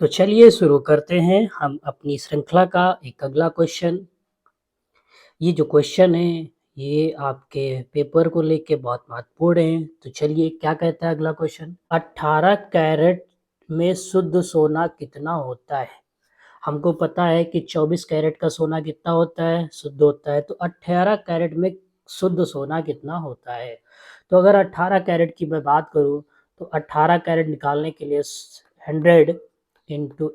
तो चलिए शुरू करते हैं हम अपनी श्रृंखला का एक अगला क्वेश्चन। ये जो क्वेश्चन है ये आपके पेपर को लेके बहुत महत्वपूर्ण है। तो चलिए क्या कहता है अगला क्वेश्चन। 18 कैरेट में शुद्ध सोना कितना होता है? हमको पता है कि 24 कैरेट का सोना कितना होता है, शुद्ध होता है। तो 18 कैरेट में शुद्ध सोना कितना होता है? तो अगर 18 कैरेट की मैं बात करूं तो 18 कैरेट निकालने के लिए 100 इंटू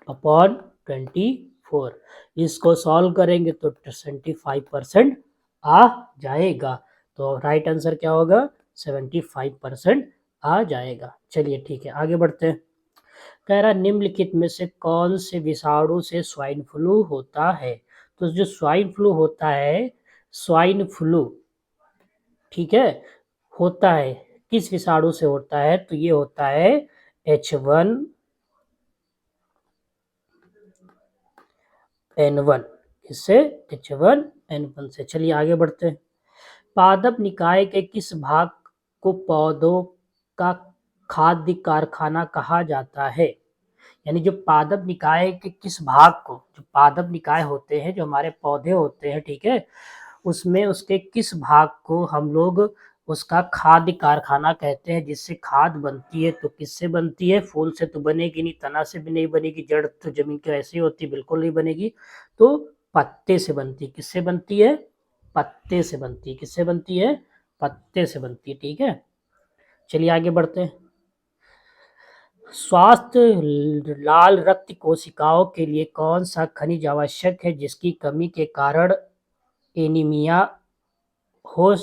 अपॉन 24 इसको सॉल्व करेंगे तो 75% आ जाएगा। तो राइट आंसर क्या होगा? 75% आ जाएगा। चलिए ठीक है, आगे बढ़ते हैं। कह रहा निम्नलिखित में से कौन से विषाणु से स्वाइन फ्लू होता है? तो जो स्वाइन फ्लू होता है, स्वाइन फ्लू, ठीक है, होता है किस विषाणु से होता है? तो ये होता है H1N1। इससे H1N1 से। चलिए आगे बढ़ते हैं। पादप निकाय के किस भाग को पौधों का खाद्य कारखाना कहा जाता है? यानी जो पादप निकाय के किस भाग को, जो पादप निकाय होते हैं, जो हमारे पौधे होते हैं, ठीक है, उसमें उसके किस भाग को हम लोग उसका खाद्य कारखाना कहते हैं, जिससे खाद बनती है? तो किससे बनती है? फूल से तो बनेगी नहीं, तना से भी नहीं बनेगी, जड़ तो जमीन की ऐसी होती बिल्कुल नहीं बनेगी। तो पत्ते से बनती है। किससे बनती है? पत्ते से बनती है। किससे बनती है? पत्ते से बनती है। ठीक है, चलिए आगे बढ़ते हैं। स्वास्थ्य लाल रक्त कोशिकाओं के लिए कौन सा खनिज आवश्यक है जिसकी कमी के कारण एनीमिया हो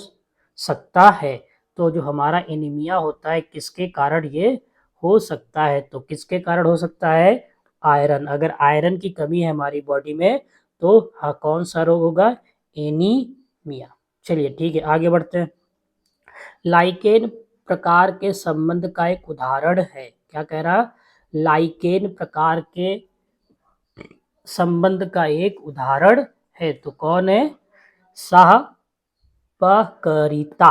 सकता है? तो जो हमारा एनीमिया होता है किसके कारण ये हो सकता है? तो किसके कारण हो सकता है? आयरन। अगर आयरन की कमी है हमारी बॉडी में तो हाँ, कौन सा रोग होगा? एनीमिया। चलिए ठीक है, आगे बढ़ते हैं। लाइकेन प्रकार के संबंध का एक उदाहरण है। क्या कह रहा? लाइकेन प्रकार के संबंध का एक उदाहरण है। तो कौन है? सहपकरिता।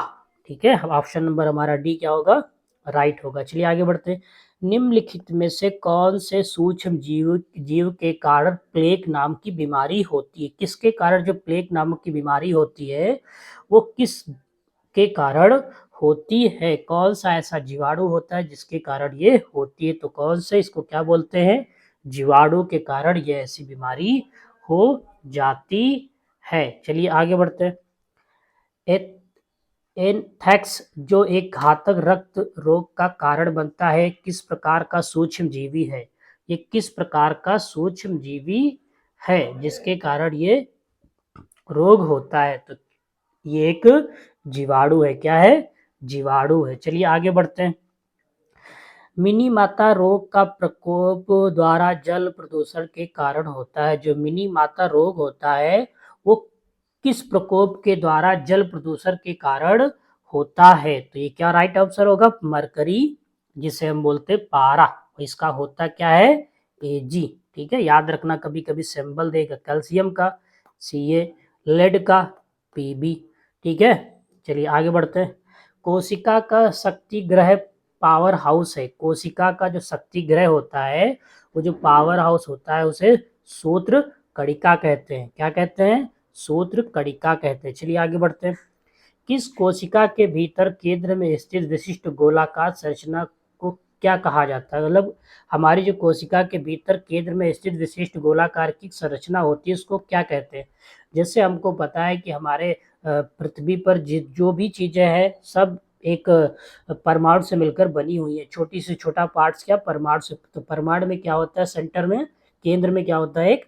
ठीक है, ऑप्शन नंबर हमारा डी क्या होगा? राइट होगा। चलिए आगे बढ़ते हैं। निम्नलिखित में से कौन से सूक्ष्म जीव के कारण प्लेग नाम की बीमारी होती है? किसके कारण जो प्लेग नामक की बीमारी होती है वो किस के कारण होती है? कौन सा ऐसा जीवाणु होता है जिसके कारण ये होती है? तो कौन से, इसको क्या बोलते हैं? जीवाणु के कारण ये ऐसी बीमारी हो जाती है। चलिए आगे बढ़ते हैं। एंथ्रेक्स जो एक घातक रक्त रोग का कारण बनता है किस प्रकार का सूक्ष्म जीवी है? ये किस प्रकार का सूक्ष्म जीवी है जिसके कारण ये रोग होता है? तो ये एक जीवाणु है। क्या है? जीवाणु है। चलिए आगे बढ़ते हैं। मिनी माता रोग का प्रकोप द्वारा जल प्रदूषण के कारण होता है। जो मिनी माता रोग होता है वो किस प्रकोप के द्वारा जल प्रदूषण के कारण होता है? तो ये क्या राइट आंसर होगा? मरकरी, जिसे हम बोलते पारा। इसका होता क्या है? Ag। ठीक है, याद रखना, कभी कभी सिंबल देगा कैल्शियम का Ca, लेड का Pb। ठीक है, चलिए आगे बढ़ते हैं। कोशिका का शक्ति ग्रह पावर हाउस है। कोशिका का जो शक्ति ग्रह होता है, वो जो पावर हाउस होता है, उसे सूत्र कणिका कहते हैं। क्या कहते हैं? सूत्र कणिका कहते हैं। चलिए आगे बढ़ते हैं। किस कोशिका के भीतर केंद्र में स्थित विशिष्ट गोलाकार संरचना को क्या कहा जाता है? मतलब हमारी जो कोशिका के भीतर केंद्र में स्थित विशिष्ट गोलाकार की संरचना होती है उसको क्या कहते हैं? जैसे हमको पता है कि हमारे पृथ्वी पर जो भी चीजें हैं सब एक परमाणु से मिलकर बनी हुई है। छोटी से छोटा पार्ट्स क्या? परमाणु से। तो परमाणु में क्या होता है? सेंटर में, केंद्र में क्या होता है? एक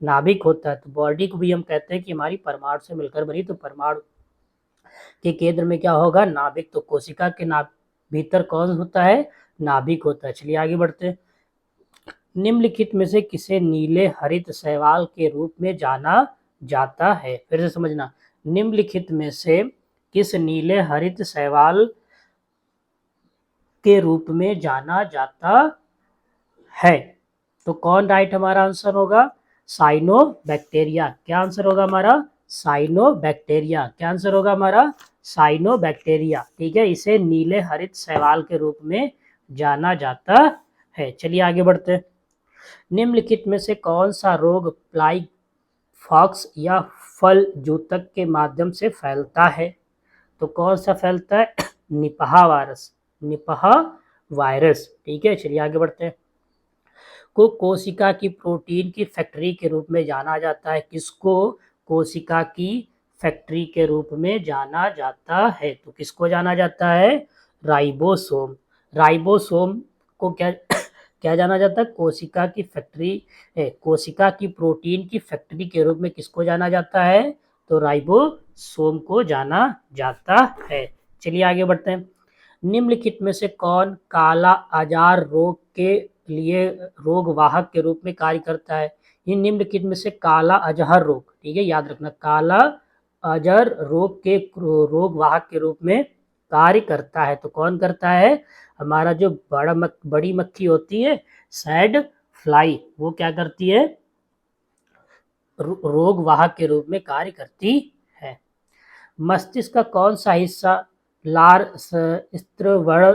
नाभिक होता है। तो बॉडी को भी हम कहते हैं कि हमारी परमाणु से मिलकर बनी। तो परमाणु के केंद्र में क्या होगा? नाभिक। तो कोशिका के भीतर कौन होता है? नाभिक होता है। चलिए आगे बढ़ते हैं। निम्नलिखित में से किसे नीले हरित शैवाल के रूप में जाना जाता है? फिर से समझना, निम्नलिखित में से किस नीले हरित शैवाल के रूप में जाना जाता है? तो कौन राइट हमारा आंसर होगा? साइनोबैक्टीरिया। क्या आंसर होगा हमारा? साइनोबैक्टीरिया। क्या आंसर होगा हमारा? साइनोबैक्टीरिया। ठीक है, इसे नीले हरित शैवाल के रूप में जाना जाता है। चलिए आगे बढ़ते हैं। निम्नलिखित में से कौन सा रोग फ्लाई फॉक्स या फल जूतक के माध्यम से फैलता है? तो कौन सा फैलता है? निपहा वायरस, निपहा वायरस। ठीक है, चलिए आगे बढ़ते हैं। को कोशिका की प्रोटीन की फैक्ट्री के रूप में जाना जाता है। किसको कोशिका की फैक्ट्री के रूप में जाना जाता है? तो किसको जाना जाता है? राइबोसोम। राइबोसोम को क्या क्या जाना जाता है? कोशिका की फैक्ट्री है। कोशिका की प्रोटीन की फैक्ट्री के रूप में किसको जाना जाता है? तो राइबोसोम को जाना जाता है। चलिए आगे बढ़ते हैं। निम्नलिखित में से कौन काला आजार रोग के लिए रोग वाहक के रूप में कार्य करता है? ये निम्नलिखित में से काला अजहर रोग, ठीक है, याद रखना, काला अजहर रोग के रोग वाहक के रूप में कार्य करता है। तो कौन करता है? हमारा जो बड़ी मक्खी होती है सैड फ्लाई, वो क्या करती है? रोग वाहक के रूप में कार्य करती है। मस्तिष्क का कौन सा हिस्सा लार, स्त्रवण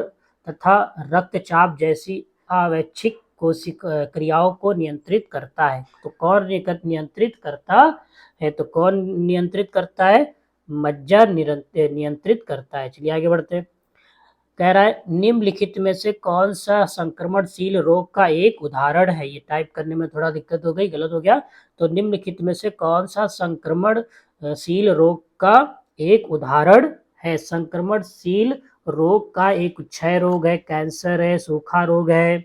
तथा रक्तचाप जैसी आवैच्छिक कोशिक क्रियाओं को नियंत्रित करता है? तो कौन नियंत्रित करता है? तो कौन नियंत्रित करता है? मज्जा नियंत्रित करता है। चलिए आगे बढ़ते हैं। कह रहा है निम्नलिखित में से कौन सा संक्रमणशील रोग का एक उदाहरण है? ये टाइप करने में थोड़ा दिक्कत हो गई, गलत हो गया। तो निम्नलिखित में से कौन सा संक्रमणशील रोग का एक उदाहरण है? संक्रमणशील रोग का एक क्षय रोग है, कैंसर है, सूखा रोग है,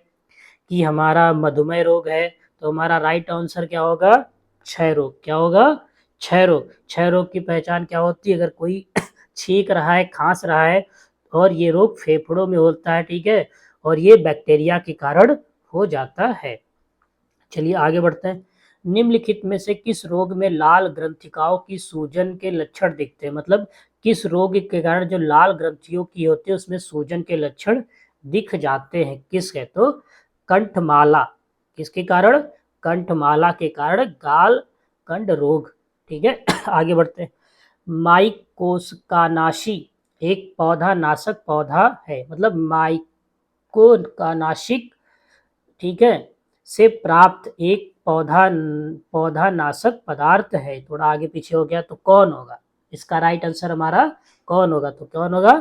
कि हमारा मधुमेह रोग है? तो हमारा राइट आंसर क्या होगा? क्षय रोग। क्या होगा? क्षय रोग। क्षय रोग की पहचान क्या होती है? अगर कोई छींक रहा है, खांस रहा है, और ये रोग फेफड़ों में होता है, ठीक है, और ये बैक्टीरिया के कारण हो जाता है। चलिए आगे बढ़ते हैं। निम्नलिखित में से किस रोग में लाल ग्रंथिकाओं की सूजन के लक्षण दिखते हैं? मतलब किस रोग के कारण जो लाल ग्रंथियों की होती है उसमें सूजन के लक्षण दिख जाते हैं? किस है? तो कंठमाला। किसके कारण? कंठमाला के कारण गाल कंठ रोग। ठीक है, आगे बढ़ते हैं। माइकोस्कानाशी एक पौधा नाशक पौधा है। मतलब माइकोनाशिक, ठीक है, से प्राप्त एक पौधा नाशक पदार्थ है। थोड़ा आगे पीछे हो गया तो कौन होगा? इसका राइट आंसर हमारा कौन होगा? तो कौन होगा?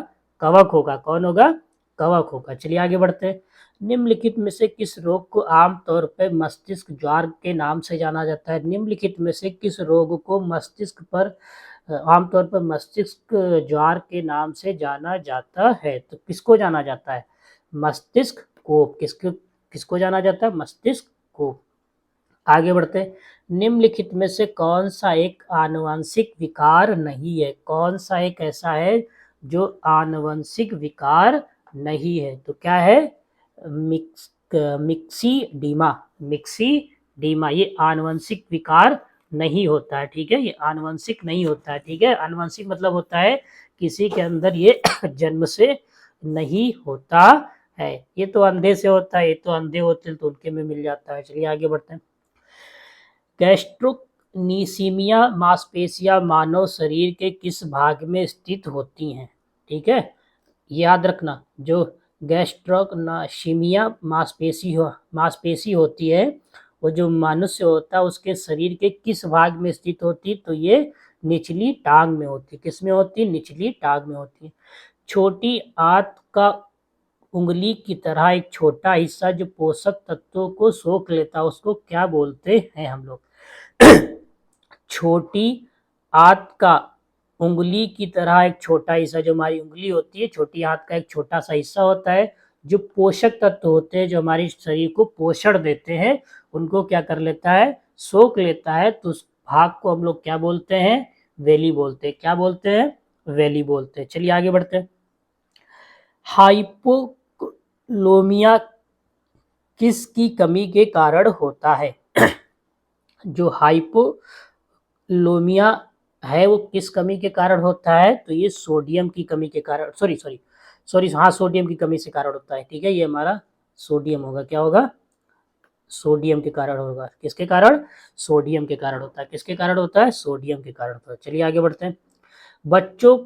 कवक होगा। कौन होगा? कवक होगा। चलिए आगे बढ़ते हैं। निम्नलिखित में से किस रोग को आमतौर पर मस्तिष्क ज्वार के नाम से जाना जाता है? निम्नलिखित में से किस रोग को मस्तिष्क पर आमतौर पर मस्तिष्क ज्वार के नाम से जाना जाता है? तो किसको जाना जाता है? मस्तिष्क कोप। किसको जाना जाता है? मस्तिष्क कोप। आगे बढ़ते हैं। निम्नलिखित में से कौन सा एक आनुवंशिक विकार नहीं है? कौन सा एक ऐसा है जो आनुवंशिक विकार नहीं है? तो क्या है? मिक्सीडीमा। मिक्सीडीमा ये आनुवंशिक विकार नहीं होता है। ठीक है, ये आनुवंशिक नहीं होता है। ठीक है, आनुवंशिक मतलब होता है किसी के अंदर ये जन्म से नहीं होता है। ये तो अंधे से होता है, ये तो अंधे होते हैं तो उनके में मिल जाता है। चलिए आगे बढ़ते हैं। गैस्ट्रोनीसीमिया मांसपेशियां मानव शरीर के किस भाग में स्थित होती हैं? ठीक है, याद रखना, जो गैस्ट्रोनीसिमिया मांसपेशी होती है, वो जो मनुष्य होता है उसके शरीर के किस भाग में स्थित होती? तो ये निचली टांग में होती है। किस में होती? निचली टांग में होती है। छोटी आंत का उंगली की तरह एक छोटा हिस्सा जो पोषक तत्वों को सोख लेता है उसको क्या बोलते हैं हम लोग? छोटी आंत का उंगली की तरह एक छोटा हिस्सा, जो हमारी उंगली होती है, छोटी आंत का एक छोटा सा हिस्सा होता है, जो पोषक तत्व होते हैं जो हमारे शरीर को पोषण देते हैं, उनको क्या कर लेता है? सोख लेता है। तो उस भाग को हम लोग क्या बोलते हैं? वेली बोलते हैं। क्या बोलते हैं? वेली बोलते हैं। चलिए आगे बढ़ते हैं। हाइपोलोमिया किसकी कमी के कारण होता है? जो हाइपोलोमिया है वो किस कमी के कारण होता है? तो ये सोडियम की कमी के कारण, सॉरी हाँ, सोडियम की कमी से कारण होता है। ठीक है, ये हमारा सोडियम होगा। क्या होगा? सोडियम के कारण होगा। किसके कारण? सोडियम के कारण होता है। किसके कारण होता है? सोडियम के कारण होता है। चलिए आगे बढ़ते हैं। बच्चों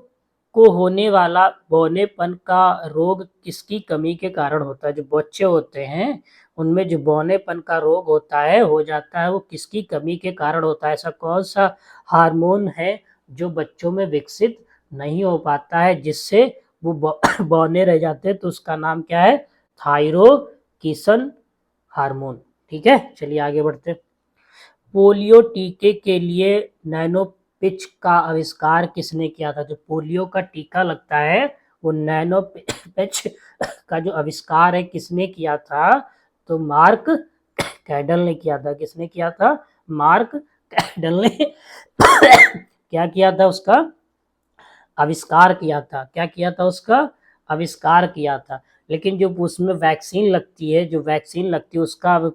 को होने वाला बौनेपन का रोग किसकी कमी के कारण होता है? जो बच्चे होते हैं उनमें जो बौनेपन का रोग होता है हो जाता है, वो किसकी कमी के कारण होता है? ऐसा कौन सा हार्मोन है जो बच्चों में विकसित नहीं हो पाता है, जिससे वो बौने रह जाते हैं? तो उसका नाम क्या है? थायरोकिसन हार्मोन। ठीक है, चलिए आगे बढ़ते हैं। पोलियो टीके के लिए नैनो पिच का आविष्कार किसने किया था? जो पोलियो का टीका लगता है वो नैनो पिच का जो आविष्कार है किसने किया था? तो मार्क कैडल ने किया था। किसने किया था? मार्क कैडल ने क्या किया था? उसका आविष्कार किया था। क्या किया था? उसका आविष्कार किया था। लेकिन जो उसमें वैक्सीन लगती है, जो वैक्सीन लगती है उसका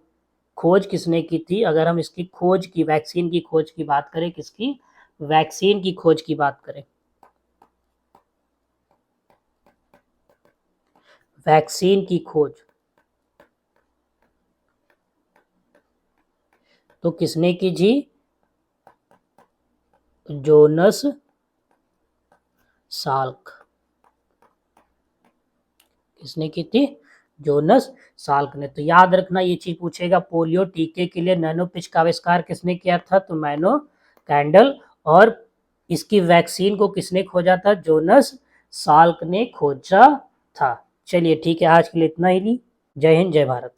खोज किसने की थी? अगर हम इसकी खोज की, वैक्सीन की खोज की बात करें, किसकी? वैक्सीन की खोज की बात करें, वैक्सीन की खोज तो किसने की जी? Jonas Salk. किसने की थी? जोनस साल्क ने। तो याद रखना ये चीज पूछेगा, पोलियो टीके के लिए नैनो पिच का आविष्कार किसने किया था? तो मैनो कैंडल। और इसकी वैक्सीन को किसने खोजा था? जोनस साल्क ने खोजा था। चलिए ठीक है, आज के लिए इतना ही। जय हिंद, जय भारत।